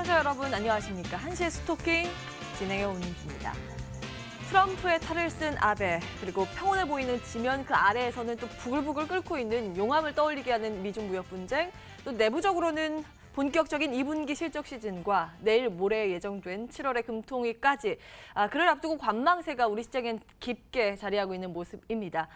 시청자 여러분 안녕하십니까. 1시의 스토킹 진행해 오는 중입니다. 트럼프의 탈을 쓴 아베, 그리고 평온해 보이는 지면 그 아래에서는 또 부글부글 끓고 있는 용암을 떠올리게 하는 미중 무역 분쟁, 또 내부적으로는 본격적인 2분기 실적 시즌과 내일 모레 예정된 7월의 금통위까지 그를 앞두고 관망세가 우리 시장엔 깊게 자리하고 있는 모습입니다.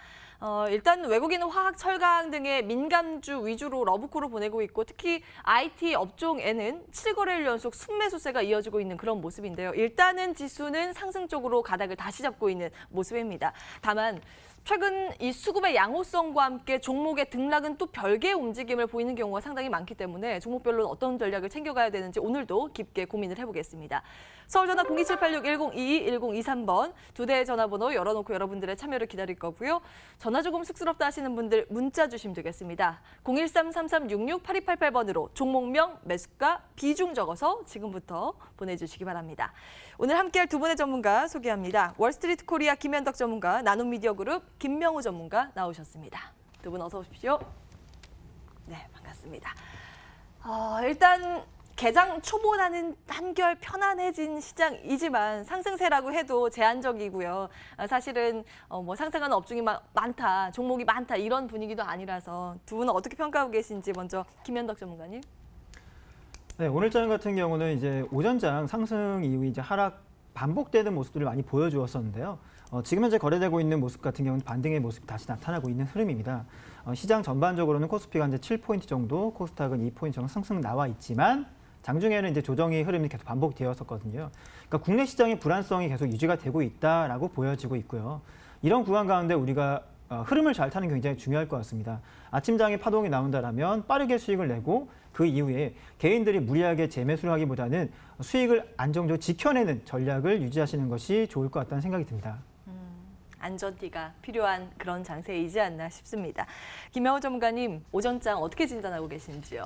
일단 외국인은 화학, 철강 등의 민감주 위주로 러브콜을 보내고 있고 특히 IT 업종에는 7거래일 연속 순매수세가 이어지고 있는 그런 모습인데요. 일단은 지수는 상승 쪽으로 가닥을 다시 잡고 있는 모습입니다. 다만 최근 이 수급의 양호성과 함께 종목의 등락은 또 별개의 움직임을 보이는 경우가 상당히 많기 때문에 종목별로 어떤 전략을 챙겨가야 되는지 오늘도 깊게 고민을 해보겠습니다. 서울전화 02786-1022, 1023번 두 대의 전화번호 열어놓고 여러분들의 참여를 기다릴 거고요. 전화 조금 쑥스럽다 하시는 분들 문자 주시면 되겠습니다. 013-3366-8288번으로 종목명, 매수가, 비중 적어서 지금부터 보내주시기 바랍니다. 오늘 함께할 두 분의 전문가 소개합니다. 월스트리트 코리아 김현덕 전문가, 나눔미디어그룹 김명우 전문가 나오셨습니다. 두 분 어서 오십시오. 네, 반갑습니다. 일단 개장 초보다는 한결 편안해진 시장이지만 상승세라고 해도 제한적이고요. 사실은 뭐 상승하는 업종이 많다, 종목이 많다 이런 분위기도 아니라서 두 분은 어떻게 평가하고 계신지 먼저 김현덕 전문가님. 네, 오늘장 같은 경우는 이제 오전장 상승 이후 이제 하락 반복되는 모습들을 많이 보여주었었는데요. 지금 현재 거래되고 있는 모습 같은 경우는 반등의 모습이 다시 나타나고 있는 흐름입니다. 시장 전반적으로는 코스피가 이제 7포인트 정도, 코스닥은 2포인트 정도 상승 나와 있지만 장중에는 이제 조정의 흐름이 계속 반복되었었거든요. 그러니까 국내 시장의 불안성이 계속 유지가 되고 있다라고 보여지고 있고요. 이런 구간 가운데 우리가 흐름을 잘 타는 게 굉장히 중요할 것 같습니다. 아침장에 파동이 나온다라면 빠르게 수익을 내고 그 이후에 개인들이 무리하게 재매수를 하기보다는 수익을 안정적으로 지켜내는 전략을 유지하시는 것이 좋을 것 같다는 생각이 듭니다. 안전띠가 필요한 그런 장세이지 않나 싶습니다. 김명우 전문가님, 오전장 어떻게 진단하고 계신지요?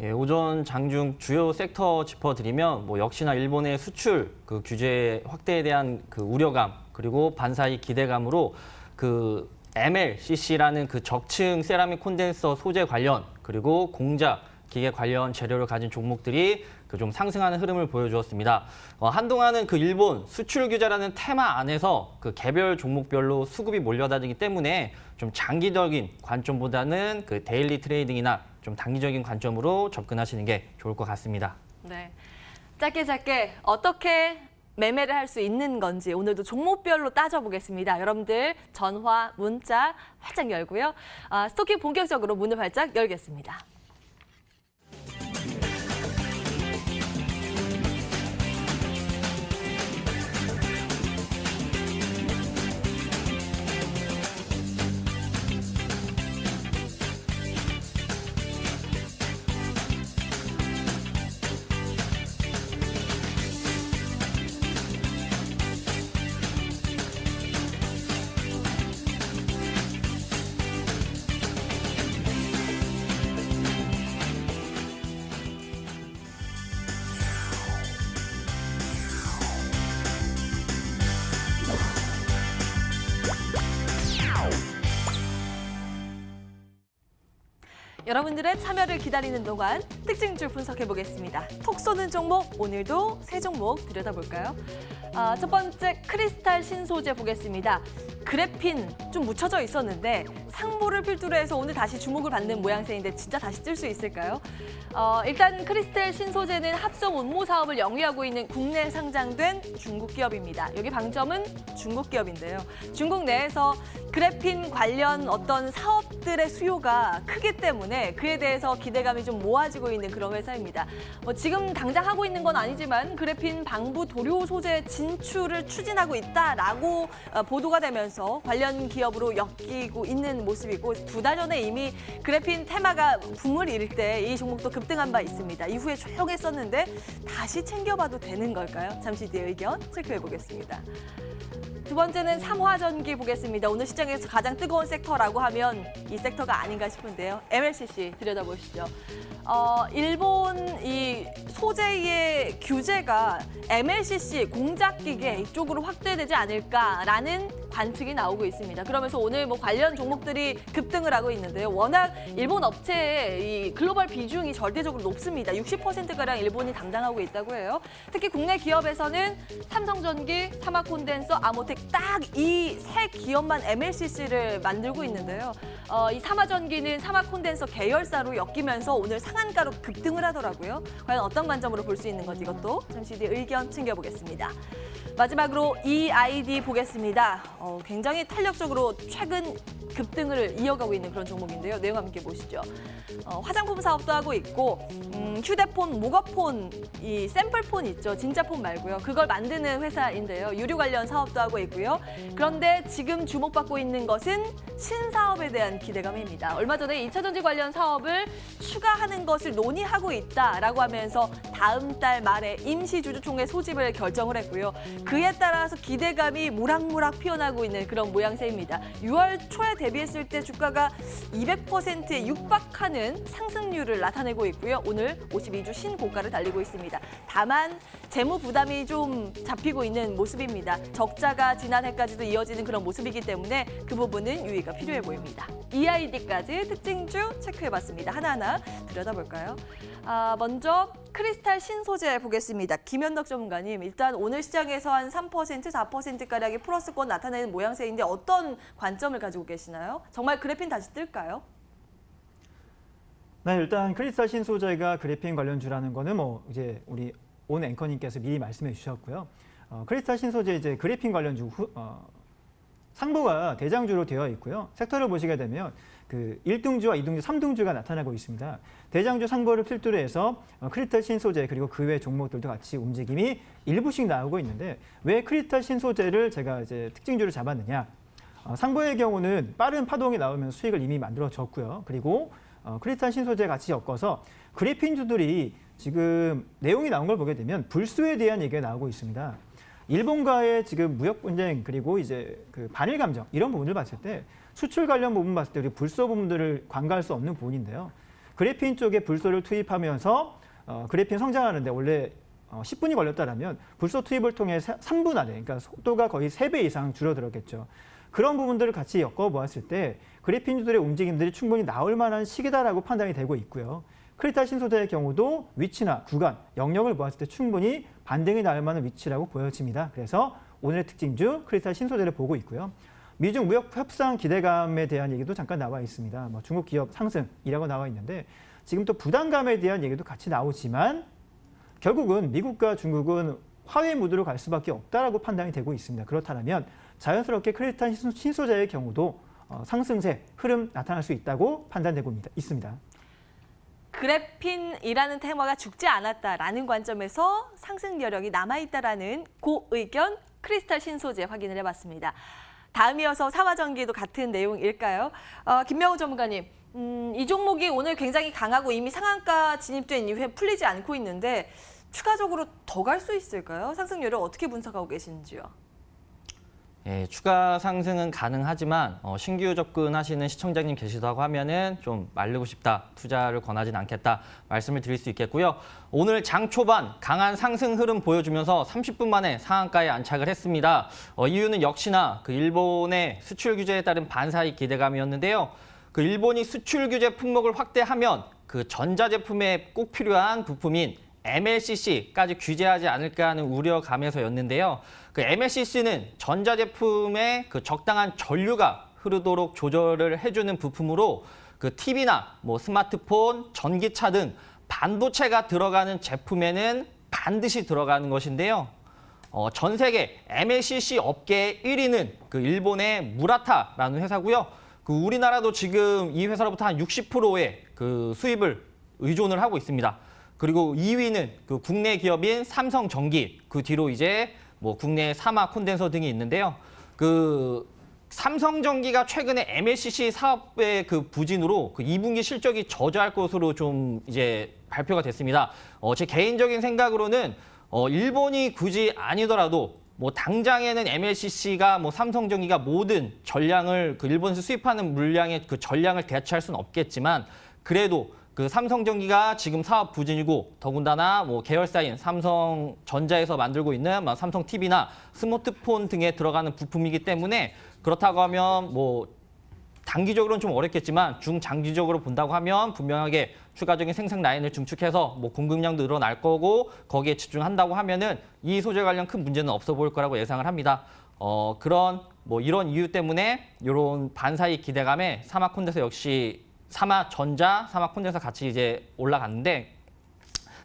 예, 오전 장중 주요 섹터 짚어드리면 뭐 역시나 일본의 수출 그 규제 확대에 대한 그 우려감 그리고 반사이 기대감으로 그 MLCC라는 그 적층 세라믹 콘덴서 소재 관련 그리고 공작 기계 관련 재료를 가진 종목들이 그 좀 상승하는 흐름을 보여주었습니다. 한동안은 그 일본 수출 규제라는 테마 안에서 그 개별 종목별로 수급이 몰려다니기 때문에 좀 장기적인 관점보다는 그 데일리 트레이딩이나 좀 단기적인 관점으로 접근하시는 게 좋을 것 같습니다. 네, 짧게 어떻게 매매를 할 수 있는 건지 오늘도 종목별로 따져보겠습니다. 여러분들 전화, 문자 활짝 열고요. 스토킹 본격적으로 문을 활짝 열겠습니다. 여러분들의 참여를 기다리는 동안 특징주 분석해보겠습니다. 톡 쏘는 종목, 오늘도 세 종목 들여다볼까요? 첫 번째 크리스탈 신소재 보겠습니다. 그래핀 좀 묻혀져 있었는데 상보를 필두로 해서 오늘 다시 주목을 받는 모양새인데 진짜 다시 뜰 수 있을까요? 일단 크리스탈 신소재는 합성 온모 사업을 영위하고 있는 국내 상장된 중국 기업입니다. 여기 방점은 중국 기업인데요. 중국 내에서 그래핀 관련 어떤 사업들의 수요가 크기 때문에 그에 대해서 기대감이 좀 모아지고 있는 그런 회사입니다. 지금 당장 하고 있는 건 아니지만 그래핀 방부 도료 소재 진출을 추진하고 있다라고 보도가 되면서 관련 기업으로 엮이고 있는 모습이고 두 달 전에 이미 그래핀 테마가 붐을 일을 때 이 종목도 급등한 바 있습니다. 이후에 조용했었는데 다시 챙겨봐도 되는 걸까요? 잠시 뒤에 의견 체크해 보겠습니다. 두 번째는 삼화전기 보겠습니다. 오늘 시장에서 가장 뜨거운 섹터라고 하면 이 섹터가 아닌가 싶은데요. MLCC 들여다보시죠. 일본 이 소재의 규제가 MLCC 공작기계 이쪽으로 확대되지 않을까라는 관측이 나오고 있습니다. 그러면서 오늘 뭐 관련 종목들이 급등을 하고 있는데요. 워낙 일본 업체의 이 글로벌 비중이 절대적으로 높습니다. 60%가량 일본이 담당하고 있다고 해요. 특히 국내 기업에서는 삼성전기, 삼화콘덴서, 아모텍 딱 이 세 기업만 MLCC를 만들고 있는데요. 이 삼화전기는 삼화콘덴서 계열사로 엮이면서 오늘 상한가로 급등을 하더라고요. 과연 어떤 관점으로 볼 수 있는 건지 이것도 잠시 뒤에 의견 챙겨보겠습니다. 마지막으로 EID 보겠습니다. 굉장히 탄력적으로 최근 급등을 이어가고 있는 그런 종목인데요. 내용 함께 보시죠. 화장품 사업도 하고 있고 휴대폰, 모거폰, 이 샘플폰 있죠. 진짜 폰 말고요. 그걸 만드는 회사인데요. 유류 관련 사업도 하고 있고요. 그런데 지금 주목받고 있는 것은 신사업에 대한 기대감입니다. 얼마 전에 2차 전지 관련 사업을 추가하는 것을 논의하고 있다라고 하면서 다음 달 말에 임시주주총회 소집을 결정을 했고요. 그에 따라서 기대감이 모락모락 피어나고 있는 그런 모양새입니다. 6월 초에 대비했을 때 주가가 200%에 육박하는 상승률을 나타내고 있고요. 오늘 52주 신고가를 달리고 있습니다. 다만 재무 부담이 좀 잡히고 있는 모습입니다. 적자가 지난해까지도 이어지는 그런 모습이기 때문에 그 부분은 유의가 필요해 보입니다. EID까지 특징주 체크해봤습니다. 하나하나 들여다볼까요? 먼저 크리스탈 신소재 보겠습니다. 김현덕 전문가님, 일단 오늘 시장에서 한 3%, 4%가량의 플러스권 나타내는 모양새인데 어떤 관점을 가지고 계시나요? 정말 그래핀 다시 뜰까요? 네, 일단 크리스탈 신소재가 그래핀 관련주라는 거는 뭐 이제 우리 온 앵커님께서 미리 말씀해 주셨고요. 크리스탈 신소재 이제 그래핀 관련주 상보가 대장주로 되어 있고요. 섹터를 보시게 되면 그 1등주와 2등주, 3등주가 나타나고 있습니다. 대장주 상보를 필두로 해서 크리스탈 신소재 그리고 그 외 종목들도 같이 움직임이 일부씩 나오고 있는데 왜 크리스탈 신소재를 제가 이제 특징주를 잡았느냐? 상보의 경우는 빠른 파동이 나오면 수익을 이미 만들어졌고요. 그리고 크리스탈 신소재 같이 엮어서 그래핀주들이 지금 내용이 나온 걸 보게 되면 불소에 대한 얘기가 나오고 있습니다. 일본과의 지금 무역 분쟁 그리고 이제 그 반일 감정 이런 부분을 봤을 때 수출 관련 부분 봤을 때 우리 불소 부분들을 관가할 수 없는 부분인데요. 그래핀 쪽에 불소를 투입하면서 그래핀 성장하는데 원래 10분이 걸렸다라면 불소 투입을 통해 3분 안에 그러니까 속도가 거의 3배 이상 줄어들었겠죠. 그런 부분들을 같이 엮어 보았을 때 그래핀주들의 움직임들이 충분히 나올 만한 시기다라고 판단이 되고 있고요. 크리스탈 신소재의 경우도 위치나 구간, 영역을 보았을 때 충분히 반등이 나올 만한 위치라고 보여집니다. 그래서 오늘의 특징주 크리스탈 신소재를 보고 있고요. 미중 무역 협상 기대감에 대한 얘기도 잠깐 나와 있습니다. 뭐 중국 기업 상승이라고 나와 있는데 지금 또 부담감에 대한 얘기도 같이 나오지만 결국은 미국과 중국은 화해 무드로 갈 수밖에 없다라고 판단이 되고 있습니다. 그렇다면 자연스럽게 크리스탈 신소재의 경우도 상승세 흐름 나타날 수 있다고 판단되고 있습니다. 그래핀이라는 테마가 죽지 않았다라는 관점에서 상승 여력이 남아있다라는 그 의견 크리스탈 신소재 확인을 해봤습니다. 다음 이어서 삼화전기도 같은 내용일까요? 김명우 전문가님, 이 종목이 오늘 굉장히 강하고 이미 상한가 진입된 이후에 풀리지 않고 있는데 추가적으로 더 갈 수 있을까요? 상승 여력 어떻게 분석하고 계신지요? 예, 추가 상승은 가능하지만 신규 접근하시는 시청자님 계시다고 하면은 좀 마르고 싶다, 투자를 권하진 않겠다 말씀을 드릴 수 있겠고요. 오늘 장 초반 강한 상승 흐름 보여주면서 30분 만에 상한가에 안착을 했습니다. 이유는 역시나 그 일본의 수출 규제에 따른 반사이익 기대감이었는데요. 그 일본이 수출 규제 품목을 확대하면 그 전자제품에 꼭 필요한 부품인 MLCC까지 규제하지 않을까 하는 우려감에서였는데요. 그 MLCC는 전자제품에 그 적당한 전류가 흐르도록 조절을 해주는 부품으로 그 TV나 뭐 스마트폰, 전기차 등 반도체가 들어가는 제품에는 반드시 들어가는 것인데요. 전 세계 MLCC 업계 1위는 그 일본의 무라타라는 회사고요. 그 우리나라도 지금 이 회사로부터 한 60%의 그 수입을 의존을 하고 있습니다. 그리고 2위는 그 국내 기업인 삼성전기, 그 뒤로 이제 뭐 국내 사마 콘덴서 등이 있는데요. 그 삼성전기가 최근에 MLCC 사업의 그 부진으로 그 2분기 실적이 저조할 것으로 좀 이제 발표가 됐습니다. 제 개인적인 생각으로는 일본이 굳이 아니더라도 뭐 당장에는 MLCC가 뭐 삼성전기가 모든 전량을 그 일본에서 수입하는 물량의 그 전량을 대체할 수는 없겠지만 그래도 그 삼성전기가 지금 사업 부진이고 더군다나 뭐 계열사인 삼성전자에서 만들고 있는 삼성 TV나 스마트폰 등에 들어가는 부품이기 때문에 그렇다고 하면 뭐 단기적으로는 좀 어렵겠지만 중장기적으로 본다고 하면 분명하게 추가적인 생산 라인을 증축해서 뭐 공급량도 늘어날 거고 거기에 집중한다고 하면은 이 소재 관련 큰 문제는 없어 보일 거라고 예상을 합니다. 이런 이유 때문에 이런 반사이 기대감에 사마콘덴서 역시 사마전자, 사마콘덴서 같이 이제 올라갔는데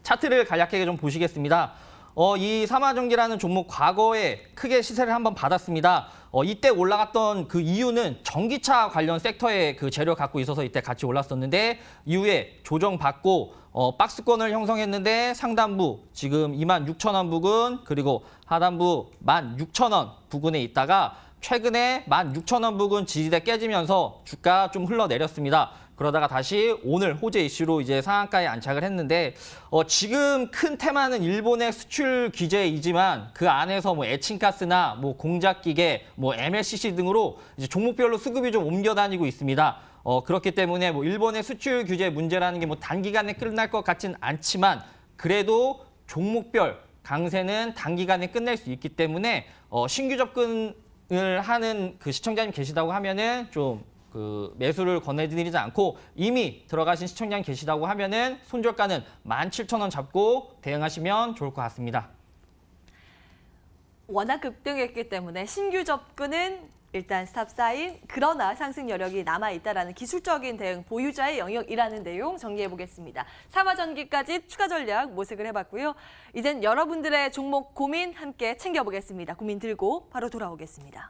차트를 간략하게 좀 보시겠습니다. 이 사마전기라는 종목 과거에 크게 시세를 한번 받았습니다. 이때 올라갔던 그 이유는 전기차 관련 섹터의 그 재료 갖고 있어서 이때 같이 올랐었는데 이후에 조정받고 박스권을 형성했는데 상단부 지금 26,000원 부근 그리고 하단부 16,000원 부근에 있다가 최근에 16,000원 부근 지지대 깨지면서 주가 좀 흘러내렸습니다. 그러다가 다시 오늘 호재 이슈로 이제 상한가에 안착을 했는데 지금 큰 테마는 일본의 수출 규제이지만 그 안에서 뭐 에칭가스나 뭐 공작기계, 뭐 MLCC 등으로 이제 종목별로 수급이 좀 옮겨 다니고 있습니다. 그렇기 때문에 뭐 일본의 수출 규제 문제라는 게 뭐 단기간에 끝날 것 같진 않지만 그래도 종목별 강세는 단기간에 끝낼 수 있기 때문에 신규 접근을 하는 그 시청자님 계시다고 하면은 좀 그 매수를 권해드리지 않고 이미 들어가신 시청자님 계시다고 하면은 손절가는 17,000원 잡고 대응하시면 좋을 것 같습니다. 워낙 급등했기 때문에 신규 접근은 일단 스탑 사인, 그러나 상승 여력이 남아있다라는 기술적인 대응 보유자의 영역이라는 내용 정리해보겠습니다. 사마전기까지 추가 전략 모색을 해봤고요. 이젠 여러분들의 종목 고민 함께 챙겨보겠습니다. 고민 들고 바로 돌아오겠습니다.